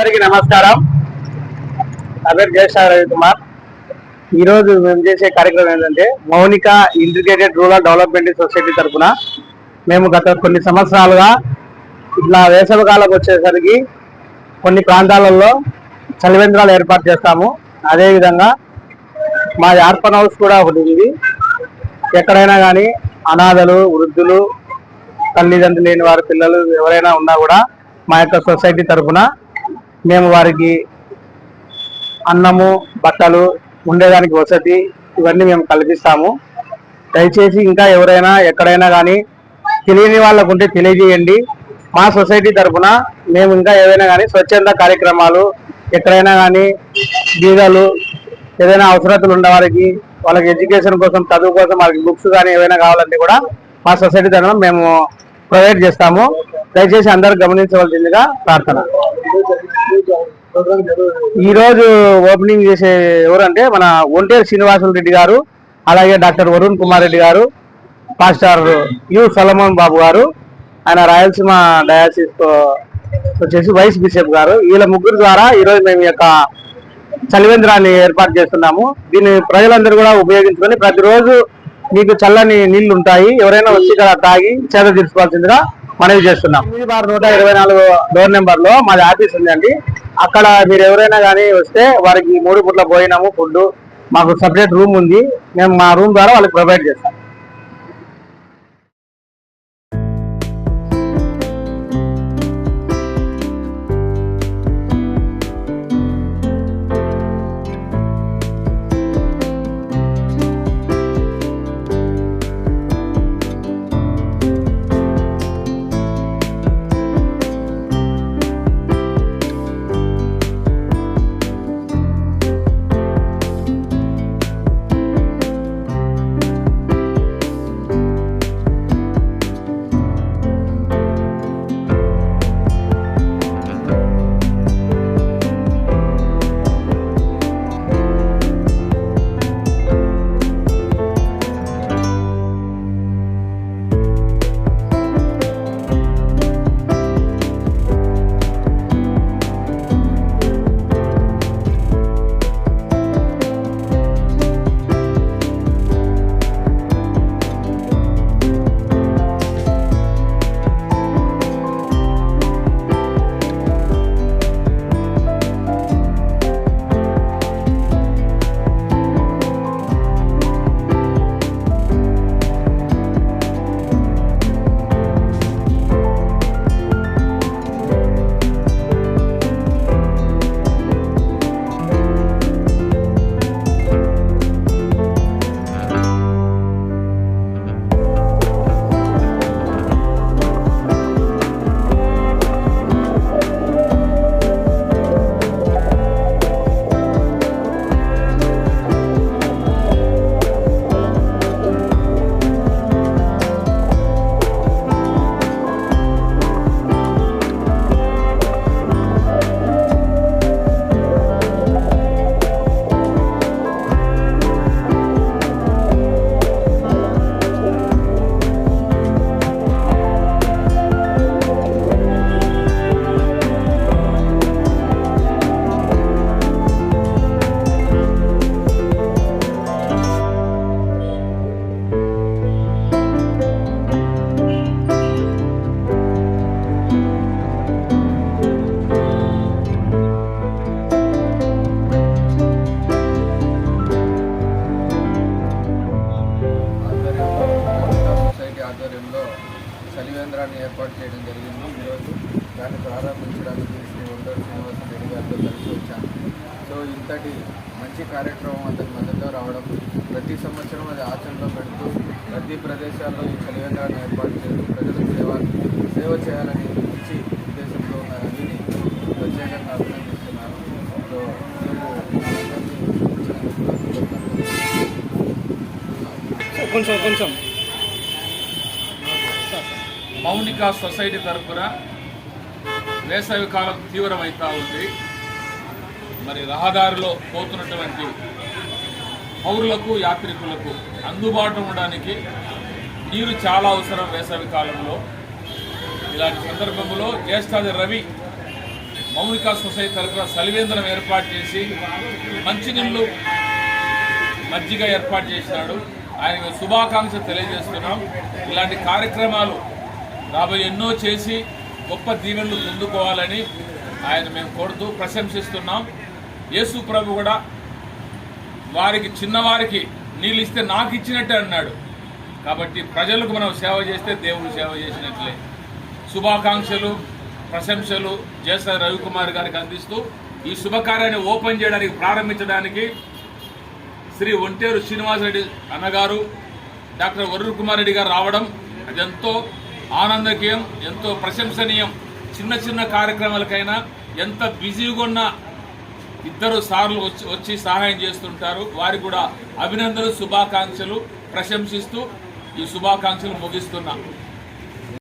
అందరికీ నమస్కారం. నా పేరు జయసాయి రవికుమార్. ఈరోజు మేము చేసే కార్యక్రమం ఏంటంటే Mounika integrated rural development society తరఫున మేము గత కొన్ని సంవత్సరాలుగా ఇట్లా వేసవికాలం వచ్చేసరికి కొన్ని ప్రాంతాలలో చలివేంద్రాలు ఏర్పాటు చేస్తాము. అదేవిధంగా మా ఆర్ఫన్ హౌస్ కూడా ఒకటి ఉంది. ఎక్కడైనా కానీ అనాథలు, వృద్ధులు, తల్లిదండ్రులు లేని వారి పిల్లలు ఎవరైనా ఉన్నా కూడా మా యొక్క సొసైటీ తరఫున మేము వారికి అన్నము, బట్టలు, ఉండేదానికి వసతి ఇవన్నీ మేము కల్పిస్తాము. దయచేసి ఇంకా ఎవరైనా ఎక్కడైనా కానీ తెలియని వాళ్ళకు ఉంటే తెలియజేయండి. మా సొసైటీ తరఫున మేము ఇంకా ఏదైనా కానీ స్వచ్ఛంద కార్యక్రమాలు, ఎక్కడైనా కానీ బీదలు ఏదైనా అవసరతలు ఉన్న వారికి వాళ్ళకి ఎడ్యుకేషన్ కోసం, చదువు కోసం వాళ్ళకి బుక్స్ కానీ ఏవైనా కావాలంటే కూడా మా సొసైటీ తరఫున మేము ప్రొవైడ్ చేస్తాము. దయచేసి అందరూ గమనించవలసిందిగా ప్రార్థన. ఈరోజు ఓపెనింగ్ చేసే ఎవరంటే మన ఒంటేరు శ్రీనివాసులు రెడ్డి గారు, అలాగే డాక్టర్ వరుణ్ కుమార్ రెడ్డి గారు, పాస్టర్ యు సొలమన్ బాబు గారు, ఆయన రాయలసీమ డయాసిస్ వచ్చేసి వైస్ బిషప్ గారు. వీళ్ళ ముగ్గురు ద్వారా ఈరోజు మేము ఈ యొక్క చలివేంద్రాన్ని ఏర్పాటు చేస్తున్నాము. దీన్ని ప్రజలందరూ కూడా ఉపయోగించుకొని ప్రతిరోజు మీకు చల్లని నీళ్లు ఉంటాయి, ఎవరైనా వచ్చి ఇక్కడ తాగి చేత తీర్చుకోవాల్సిందిగా మనవి చేస్తున్నాం. 124 డోర్ నెంబర్ లో మాది ఆఫీస్ ఉందండి. అక్కడ మీరు ఎవరైనా కానీ వస్తే వారికి 3 పూట్ల భోజనము, ఫుడ్, మాకు సపరేట్ రూమ్ ఉంది. మేము మా రూమ్ ద్వారా వాళ్ళకి ప్రొవైడ్ చేస్తాం. చలివేంద్రాన్ని ఏర్పాటు చేయడం జరిగింది. ఈరోజు దాన్ని ప్రారంభించడానికి శ్రీ ఒంటేరు శ్రీనివాసులు రెడ్డి గారితో కలిసి వచ్చాను. సో ఇంతటి మంచి కార్యక్రమం అతని మద్దతులో రావడం, ప్రతి సంవత్సరం అది ఆచరణలో పెడుతూ ప్రతి ప్రదేశాల్లో ఈ చలివేంద్రాన్ని ఏర్పాటు చేస్తూ ప్రజలకు సేవ చేయాలని మంచి ఉద్దేశంతో ఉన్నారని ప్రత్యేకంగా అభినందిస్తున్నాను. సో కొంచెం మౌనిక సొసైటీ తరఫున వేసవి కాలం తీవ్రమవుతూ ఉంది. మరి రహదారిలో పోతున్నటువంటి పౌరులకు, యాత్రికులకు అందుబాటులో ఉండడానికి నీరు చాలా అవసరం వేసవి కాలంలో. ఇలాంటి సందర్భంలో జ్యేష్ఠాది రవి మౌనికా సొసైటీ తరఫున సలివేంద్రం ఏర్పాటు చేసి మంచినీళ్ళు మజ్జిగ ఏర్పాటు చేసినాడు. ఆయనకు శుభాకాంక్షలు తెలియజేస్తున్నాం. ఇలాంటి కార్యక్రమాలు రాబోయే ఎన్నో చేసి గొప్ప దీవెనలు పొందుకోవాలని ఆయన మేము కోరుతూ ప్రశంసిస్తున్నాం. యేసు ప్రభు కూడా వారికి చిన్నవారికి నీళ్ళు ఇస్తే నాకు ఇచ్చినట్టే అన్నాడు. కాబట్టి ప్రజలకు మనం సేవ చేస్తే దేవుడు సేవ చేసినట్లే. శుభాకాంక్షలు ప్రశంసలు జేసా రవికుమార్ గారికి అందిస్తూ ఈ శుభకార్యాన్ని ఓపెన్ చేయడానికి ప్రారంభించడానికి శ్రీ ఒంటేరు శ్రీనివాసరెడ్డి అన్నగారు డాక్టర్ వరుణ్ కుమార్ రెడ్డి గారు రావడం అదెంతో ఆనందకీయం, ఎంతో ప్రశంసనీయం. చిన్న చిన్న కార్యక్రమాలకైనా ఎంత బిజీగా ఉన్న ఇద్దరు సార్లు వచ్చి సహాయం చేస్తుంటారు. వారికి కూడా అభినందనలు, శుభాకాంక్షలు ప్రశంసిస్తూ ఈ శుభాకాంక్షలు ముగిస్తున్నా.